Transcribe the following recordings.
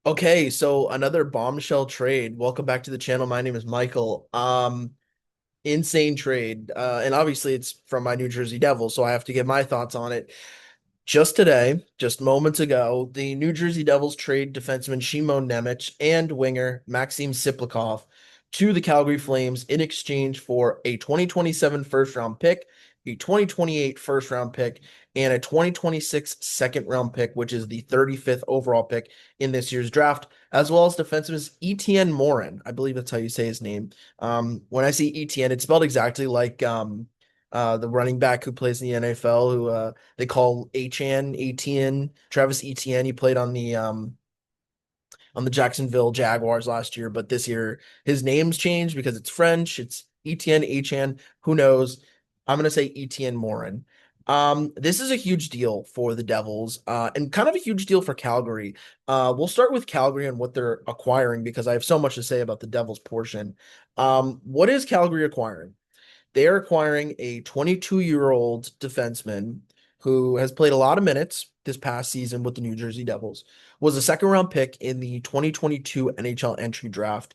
Okay, so another bombshell trade. Welcome back to the channel. My name is Michael. Insane trade. And obviously it's from my New Jersey Devils, so I have to give my thoughts on it. Just today, just moments ago, the New Jersey Devils trade defenseman Simon Nemec and winger Maxim Siplikov to the Calgary Flames in exchange for a 2027 first round pick, a 2028 first round pick, and a 2026 second round pick, which is the 35th overall pick in this year's draft, as well as defenseman Etienne Morin. I believe that's how you say his name. When I say Etienne, it's spelled exactly like the running back who plays in the NFL, who they call Etienne, Travis Etienne. He played on the Jacksonville Jaguars last year, but this year his name's changed because it's French. It's Etienne. Who knows? I'm gonna say Etienne Morin. This is a huge deal for the Devils, and kind of a huge deal for Calgary. We'll start with Calgary and what they're acquiring because I have so much to say about the Devils portion. What is Calgary acquiring? They are acquiring a 22-year-old defenseman who has played a lot of minutes this past season with the New Jersey Devils, was a second round pick in the 2022 NHL entry draft,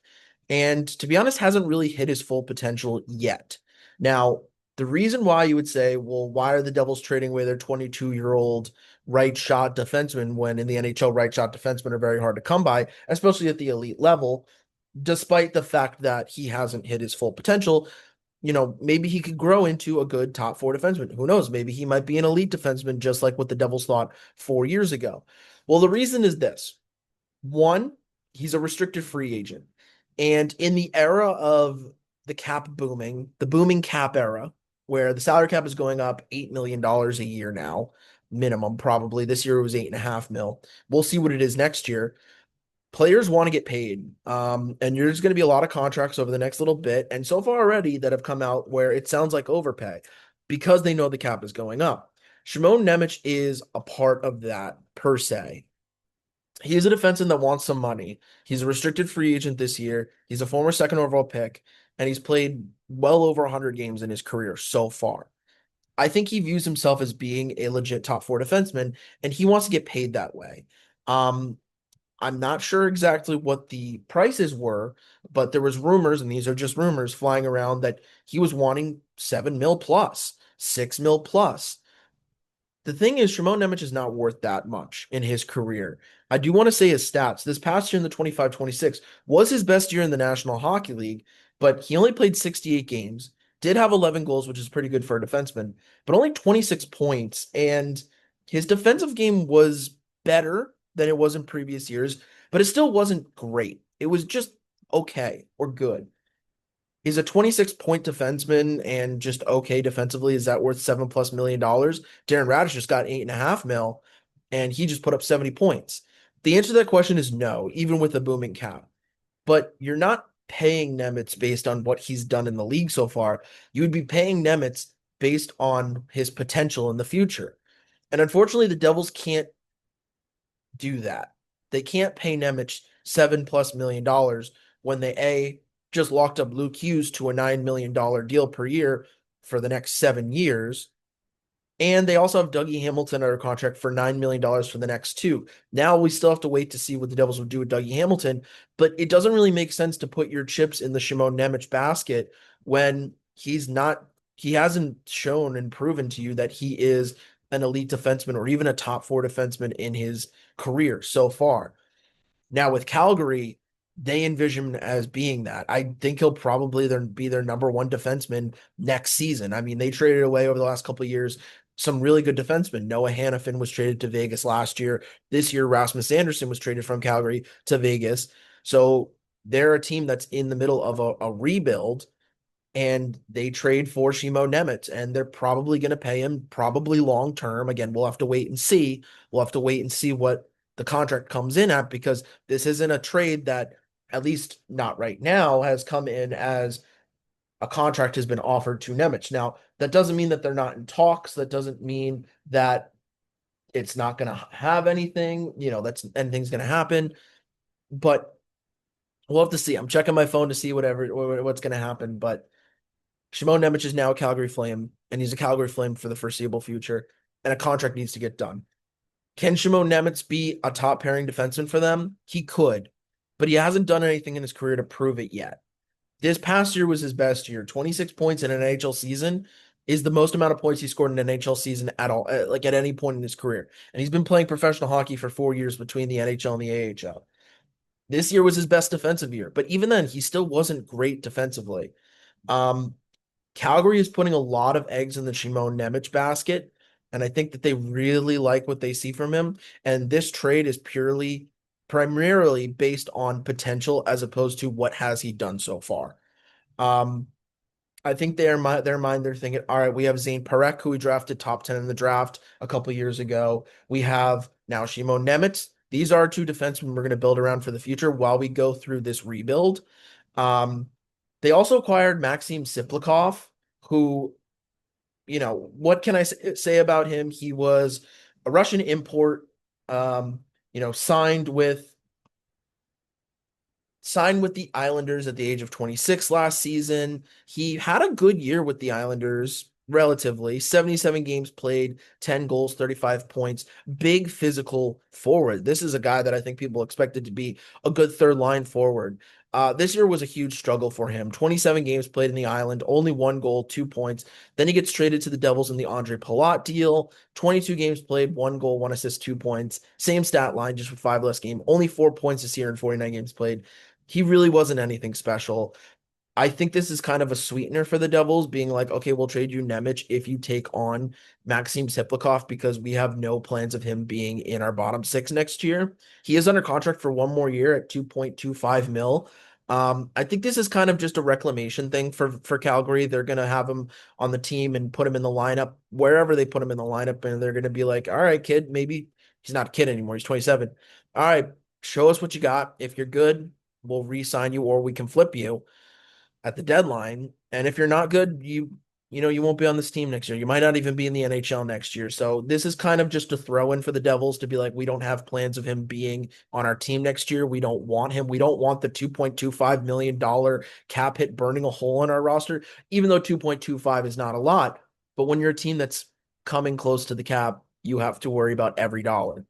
and to be honest, hasn't really hit his full potential yet. Now, the reason why you would say, well, why are the Devils trading away their 22-year-old right shot defenseman when in the NHL right shot defensemen are very hard to come by, especially at the elite level, despite the fact that he hasn't hit his full potential? Maybe he could grow into a good top four defenseman. Who knows? Maybe he might be an elite defenseman, just like what the Devils thought 4 years ago. Well, the reason is this: one, he's a restricted free agent. And in the era of the cap booming, the booming cap era, where the salary cap is going up $8 million a year now, minimum probably. This year it was 8.5 mil. We'll see what it is next year. Players want to get paid. And there's going to be a lot of contracts over the next little bit. And so far already that have come out where it sounds like overpay because they know the cap is going up. Simon Nemec is a part of that per se. He's a defenseman that wants some money. He's a restricted free agent this year. He's a former second overall pick, and he's played well over 100 games in his career so far. I think he views himself as being a legit top four defenseman, and he wants to get paid that way. Um, I'm not sure exactly what the prices were, but there was rumors, and these are just rumors flying around that he was wanting 7 mil plus, 6 mil plus. The thing is, Shimon Nemec is not worth that much in his career. I do want to say his stats. This past year in the 25-26 was his best year in the National Hockey League, but he only played 68 games, did have 11 goals, which is pretty good for a defenseman, but only 26 points. And his defensive game was better than it was in previous years, but it still wasn't great. It was just okay or good. He's a 26-point defenseman and just okay defensively. Is that worth $7+ million? Darren Radish just got 8.5 mil, and he just put up 70 points. The answer to that question is no, even with a booming cap. But you're not paying Nemitz based on what he's done in the league so far. You would be paying Nemitz based on his potential in the future. And unfortunately, the Devils can't do that. They can't pay Nemec $7+ million when they just locked up Luke Hughes to a $9 million deal per year for the next 7 years. And they also have Dougie Hamilton under contract for $9 million for the next two. Now we still have to wait to see what the Devils will do with Dougie Hamilton, but it doesn't really make sense to put your chips in the Shimon Nemec basket when he hasn't shown and proven to you that he is an elite defenseman or even a top four defenseman in his career so far. Now with Calgary, they envision him as being that. I think he'll probably be their number one defenseman next season. I mean, they traded away over the last couple of years some really good defensemen. Noah Hannafin was traded to Vegas last year. This year, Rasmus Anderson was traded from Calgary to Vegas. So they're a team that's in the middle of a rebuild, and they trade for Shimo Nemec, and they're probably going to pay him probably long term. Again, we'll have to wait and see. We'll have to wait and see what the contract comes in at because this isn't a trade that, at least not right now, has come in as a contract has been offered to Nemec. Now, that doesn't mean that they're not in talks. That doesn't mean that it's not going to have anything, that's anything's going to happen. But we'll have to see. I'm checking my phone to see what's going to happen. But Shimon Nemec is now a Calgary Flame, and he's a Calgary Flame for the foreseeable future, and a contract needs to get done. Can Simon Nemec be a top pairing defenseman for them? He could, but he hasn't done anything in his career to prove it yet. This past year was his best year. 26 points in an NHL season is the most amount of points he scored in an NHL season at all, like at any point in his career. And he's been playing professional hockey for 4 years between the NHL and the AHL. This year was his best defensive year, but even then, he still wasn't great defensively. Um, Calgary is putting a lot of eggs in the Simon Nemec basket, and I think that they really like what they see from him. And this trade is primarily based on potential as opposed to what has he done so far. Um, I think their mind they're thinking, all right, we have Zane Parekh, who we drafted top 10 in the draft a couple years ago. We have now Simon Nemec. These are two defensemen we're going to build around for the future while we go through this rebuild. Um, they also acquired Maxim Siplikov, who, what can I say about him? He was a Russian import, um, you know, signed with the Islanders at the age of 26 last season. He had a good year with the Islanders, relatively 77 games played, 10 goals, 35 points, big physical forward. This is a guy that I think people expected to be a good third line forward. This year was a huge struggle for him. 27 games played in the island, only 1 goal, 2 points. Then he gets traded to the Devils in the Andre Palat deal. 22 games played, 1 goal, 1 assist, 2 points. Same stat line, just with 5 less games. Only 4 points this year in 49 games played. He really wasn't anything special. I think this is kind of a sweetener for the Devils, being like, okay, we'll trade you Nemec if you take on Maxim Siplikov because we have no plans of him being in our bottom six next year. He is under contract for one more year at 2.25 mil. I think this is kind of just a reclamation thing for Calgary. They're gonna have him on the team and put him in the lineup wherever they put him in the lineup, and they're gonna be like, all right, kid, maybe he's not a kid anymore. He's 27. All right, show us what you got. If you're good, we'll re-sign you or we can flip you at the deadline. And if you're not good, you won't be on this team next year. You might not even be in the NHL next year. So this is kind of just a throw in for the Devils to be like, we don't have plans of him being on our team next year. We don't want him. We don't want the $2.25 million cap hit burning a hole in our roster, even though 2.25 is not a lot. But when you're a team that's coming close to the cap, you have to worry about every dollar.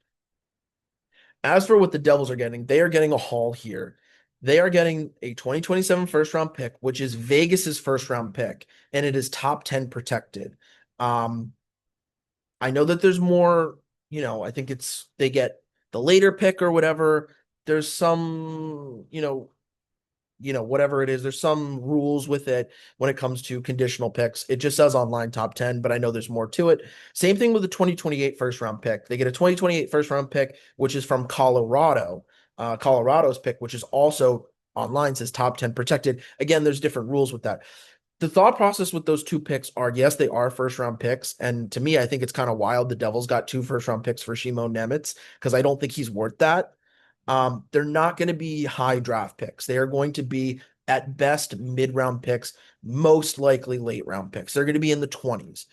As for what the Devils are getting, they are getting a haul here. They are getting a 2027 first round pick, which is Vegas's first round pick, and it is top 10 protected. Um, I know that there's more, I think they get the later pick or whatever. There's some, whatever it is, there's some rules with it when it comes to conditional picks. It just says online top 10, but I know there's more to it. Same thing with the 2028 first round pick. They get a 2028 first round pick, which is from Colorado. Colorado's pick, which is also online, says top 10 protected. Again, there's different rules with that. The thought process with those two picks are, yes, they are first round picks. And to me, I think it's kind of wild the Devils got two first round picks for Simon Nemec because I don't think he's worth that. They're not going to be high draft picks. They are going to be at best mid-round picks, most likely late round picks. They're going to be in the 20s,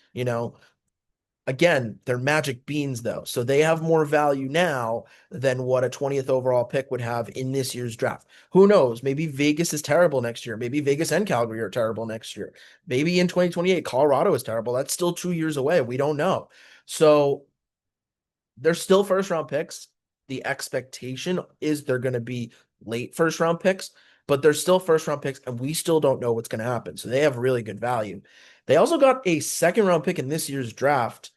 Again, they're magic beans though. So they have more value now than what a 20th overall pick would have in this year's draft. Who knows? Maybe Vegas is terrible next year. Maybe Vegas and Calgary are terrible next year. Maybe in 2028, Colorado is terrible. That's still 2 years away. We don't know. So they're still first round picks. The expectation is they're going to be late first round picks, but they're still first round picks, and we still don't know what's going to happen. So they have really good value. They also got a second round pick in this year's draft,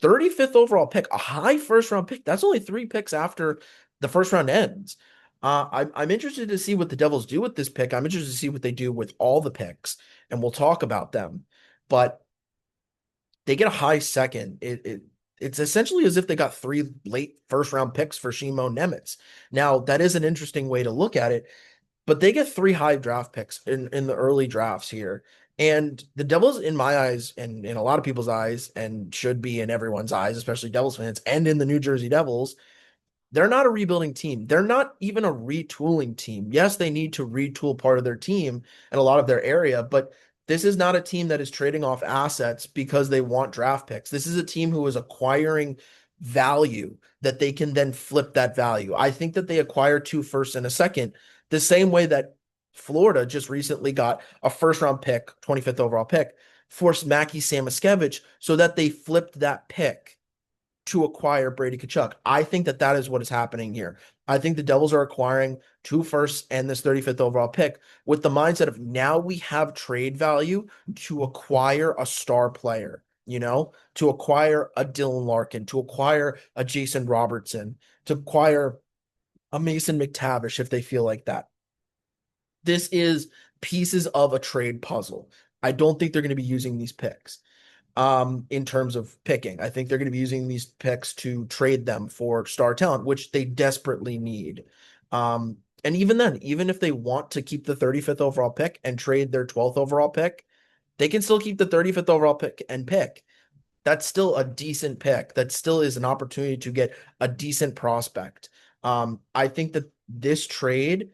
35th overall pick, a high first round pick. That's only 3 picks after the first round ends. I'm interested to see what the Devils do with this pick. I'm interested to see what they do with all the picks, and we'll talk about them. But they get a high second. It's essentially as if they got 3 late first round picks for Simon Nemec. Now, that is an interesting way to look at it, but they get 3 high draft picks in the early drafts here. And the Devils, in my eyes, and in a lot of people's eyes, and should be in everyone's eyes, especially Devils fans, and in the New Jersey Devils, they're not a rebuilding team. They're not even a retooling team. Yes, they need to retool part of their team and a lot of their area, but this is not a team that is trading off assets because they want draft picks. This is a team who is acquiring value that they can then flip that value. I think that they acquire 2 firsts and a second, the same way that Florida just recently got a first round pick, 25th overall pick, for Mackie Samoskevich, so that they flipped that pick to acquire Brady Tkachuk. I think that that is what is happening here. I think the Devils are acquiring two firsts and this 35th overall pick with the mindset of now we have trade value to acquire a star player, to acquire a Dylan Larkin, to acquire a Jason Robertson, to acquire a Mason McTavish if they feel like that. This is pieces of a trade puzzle. I don't think they're going to be using these picks in terms of picking. I think they're going to be using these picks to trade them for star talent, which they desperately need. And even then, even if they want to keep the 35th overall pick and trade their 12th overall pick, they can still keep the 35th overall pick and pick. That's still a decent pick. That still is an opportunity to get a decent prospect. I think that this trade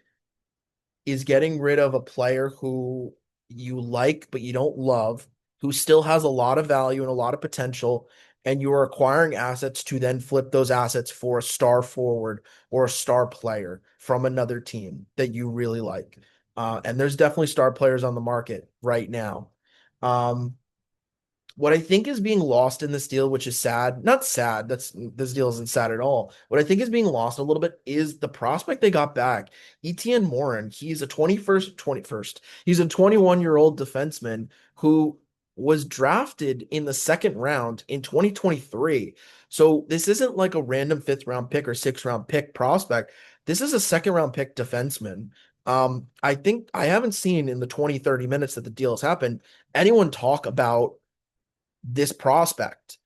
is getting rid of a player who you like but you don't love, who still has a lot of value and a lot of potential, and you are acquiring assets to then flip those assets for a star forward or a star player from another team that you really like. And there's definitely star players on the market right now. Um, what I think is being lost in this deal, which is sad, not sad, this deal isn't sad at all. What I think is being lost a little bit is the prospect they got back. Etienne Morin, he's a 21st, he's a 21-year-old defenseman who was drafted in the second round in 2023. So this isn't like a random fifth round pick or sixth round pick prospect. This is a second round pick defenseman. I think I haven't seen in the 20, 30 minutes that the deal has happened anyone talk about this prospect.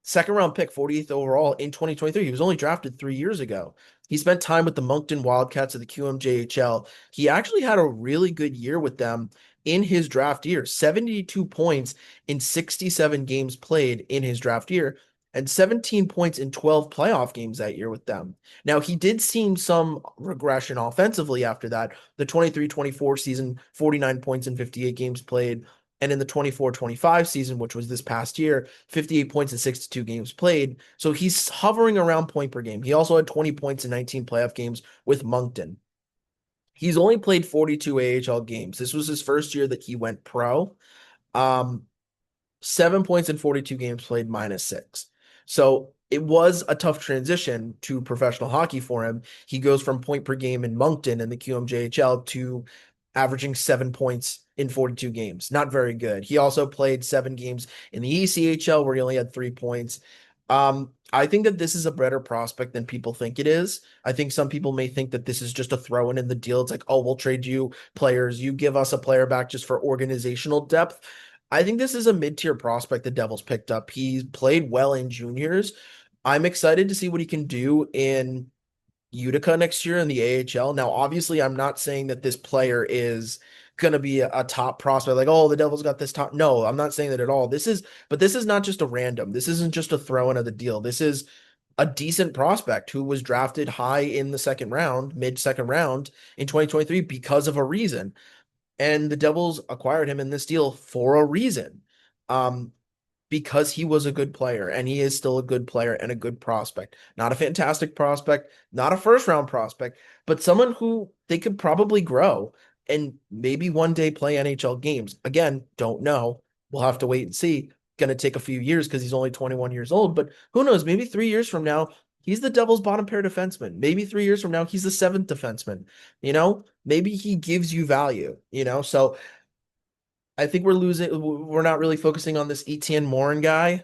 Second round pick, 48th overall in 2023. He was only drafted 3 years ago. He spent time with the Moncton Wildcats of the QMJHL. He actually had a really good year with them in his draft year, 72 points in 67 games played in his draft year, and 17 points in 12 playoff games that year with them. Now, he did see some regression offensively after that. The 23-24 season, 49 points in 58 games played, and in the 24-25 season, which was this past year, 58 points in 62 games played. So he's hovering around point per game. He also had 20 points in 19 playoff games with Moncton. He's only played 42 AHL games. This was his first year that he went pro. Um, 7 points in 42 games played, -6. So it was a tough transition to professional hockey for him. He goes from point per game in Moncton in the QMJHL to averaging 7 points in 42 games. Not very good. He also played 7 games in the ECHL where he only had 3 points. I think that this is a better prospect than people think it is. I think some people may think that this is just a throw in the deal. It's like, oh, we'll trade you players. You give us a player back just for organizational depth. I think this is a mid-tier prospect the Devils picked up. He played well in juniors. I'm excited to see what he can do in Utica next year in the AHL. Now, obviously, I'm not saying that this player is going to be a top prospect. Like, oh, the Devils got this top. No, I'm not saying that at all. But this is not just a random. This isn't just a throw in of the deal. This is a decent prospect who was drafted high in the second round, mid second round in 2023 because of a reason. And the Devils acquired him in this deal for a reason. Um, because he was a good player and he is still a good player and a good prospect. Not a fantastic prospect, not a first round prospect, but someone who they could probably grow and maybe one day play NHL games. Again, don't know. We'll have to wait and see. Going to take a few years because he's only 21 years old, but who knows? Maybe 3 years from now, he's the Devils' bottom pair defenseman. Maybe 3 years from now, he's the seventh defenseman. Maybe he gives you value. So I think we're not really focusing on this Etienne Morin guy.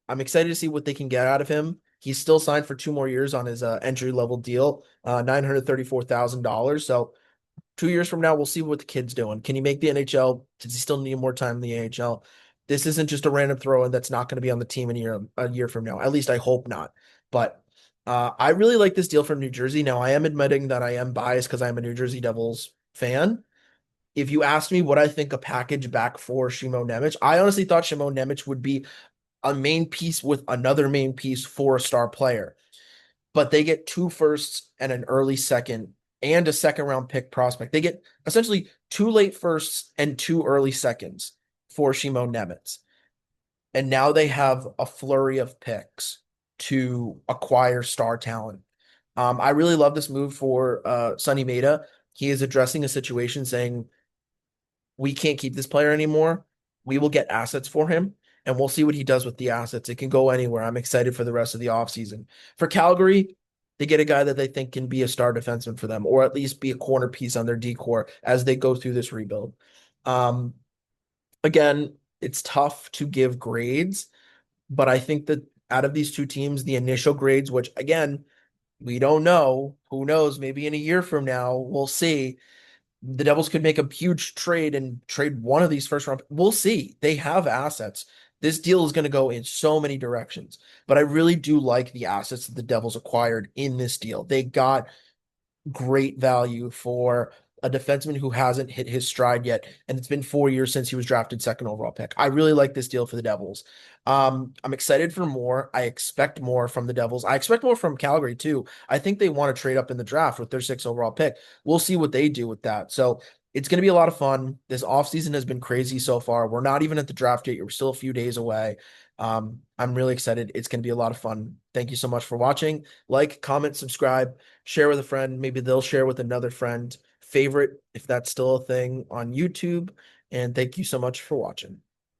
I'm excited to see what they can get out of him. He's still signed for 2 more years on his entry level deal, $934,000. So 2 years from now, we'll see what the kid's doing. Can he make the NHL? Does he still need more time in the AHL? This isn't just a random throw in that's not going to be on the team a year from now. At least I hope not. But I really like this deal from New Jersey. Now I am admitting that I am biased because I'm a New Jersey Devils fan. If you asked me what I think a package back for Simon Nemec, I honestly thought Simon Nemec would be a main piece with another main piece for a star player. But they get two firsts and an early second and a second round pick prospect. They get essentially two late firsts and two early seconds for Simon Nemec. And now they have a flurry of picks to acquire star talent. I really love this move for Sonny Meta. He is addressing a situation saying, we can't keep this player anymore. We will get assets for him. and we'll see what he does with the assets. It can go anywhere. I'm excited for the rest of the offseason. For Calgary, they get a guy that they think can be a star defenseman for them, or at least be a corner piece on their decor as they go through this rebuild. Um, Again, it's tough to give grades, but I think that out of these two teams, the initial grades, which again, we don't know, who knows, maybe in a year from now, we'll see. The Devils could make a huge trade and trade one of these first round. We'll see. They have assets. This deal is going to go in so many directions, but I really do like the assets that the Devils acquired in this deal. They got great value for a defenseman who hasn't hit his stride yet, and it's been 4 years since he was drafted second overall pick. I really like this deal for the Devils. I'm excited for more. I expect more from the Devils. I expect more from Calgary too. I think they want to trade up in the draft with their sixth overall pick. We'll see what they do with that. So it's going to be a lot of fun. This offseason has been crazy so far. We're not even at the draft yet. We're still a few days away. I'm really excited. It's going to be a lot of fun. Thank you so much for watching. Like, comment, subscribe, share with a friend. Maybe they'll share with another friend. Favorite, if that's still a thing, on YouTube. And thank you so much for watching.